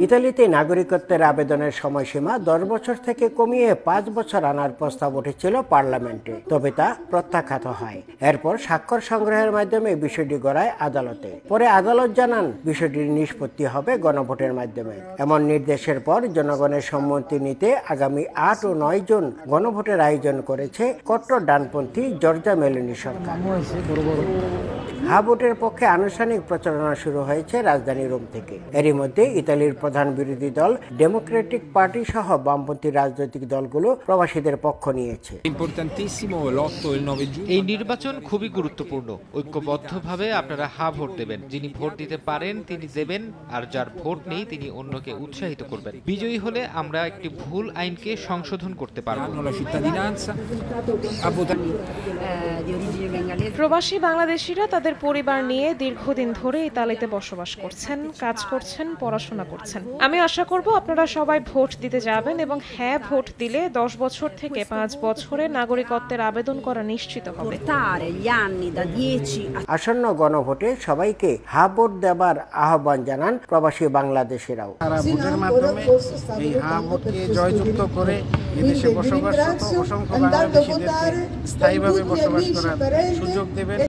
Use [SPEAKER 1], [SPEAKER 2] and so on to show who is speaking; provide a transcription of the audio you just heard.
[SPEAKER 1] ইতালিতে নাগরিকত্বের আবেদনের সময়সীমা 10 বছর থেকে কমিয়ে 5 বছর আনার প্রস্তাব উঠেছিল পার্লামেন্টে, তবে তা প্রত্যাখ্যাত হয়। এরপর স্বাক্ষর সংগ্রহের মাধ্যমে বিষয়টি গড়ায় আদালতে। পরে আদালত জানান বিষয়টির নিষ্পত্তি হবে গণভোটের মাধ্যমে। এমন নির্দেশের পর জনগণের সম্মতি নিতে আগামী 8 ও 9 জুন গণভোটের আয়োজন করেছে কট্টর ডানপন্থী জর্জা মেলোনি সরকার। হা ভোটের পক্ষে আনুষ্ঠানিক প্রচারণা শুরু হয়েছে রাজধানী রোম থেকে। এরই মধ্যে ইতালির প্রধান বিরোধী দল ডেমোক্রেটিক পার্টি সহ বামপন্থী রাজনৈতিক দলগুলো প্রবাসীদের পক্ষ নিয়েছে।
[SPEAKER 2] এই নির্বাচন খুবই গুরুত্বপূর্ণ। ঐক্যবদ্ধভাবে আপনারা হা ভোট দেবেন। যিনি ভোট দিতে পারেন তিনি দেবেন, আর যার ভোট নেই তিনি অন্যকে উৎসাহিত করবেন। বিজয়ী হলে আমরা একটি ভুল আইনকে সংশোধন করতে পারব।
[SPEAKER 3] প্রবাসী বাংলাদেশিরা তাদের পরিবার নিয়ে দীর্ঘদিন ধরে ইতালিতে বসবাস করছেন, কাজ করছেন, পড়াশোনা করছেন। আমি আশা করব আপনারা সবাই ভোট দিতে যাবেন এবং হ্যাঁ ভোট দিলে 10 বছর থেকে 5 বছরের নাগরিকত্বের আবেদন করা নিশ্চিত হবে।
[SPEAKER 1] আসন্ন গণভোটে সবাইকে হা ভোট দেবার আহ্বান জানান প্রবাসী বাংলাদেশিরাও।
[SPEAKER 4] ভোটের মাধ্যমে এই হা ভোটকে জয়যুক্ত করে এদেশে বসবাসরত অসংখ্য বাংলাদেশিদেরকে স্থায়ীভাবে বসবাস করার সুযোগ দেবেন।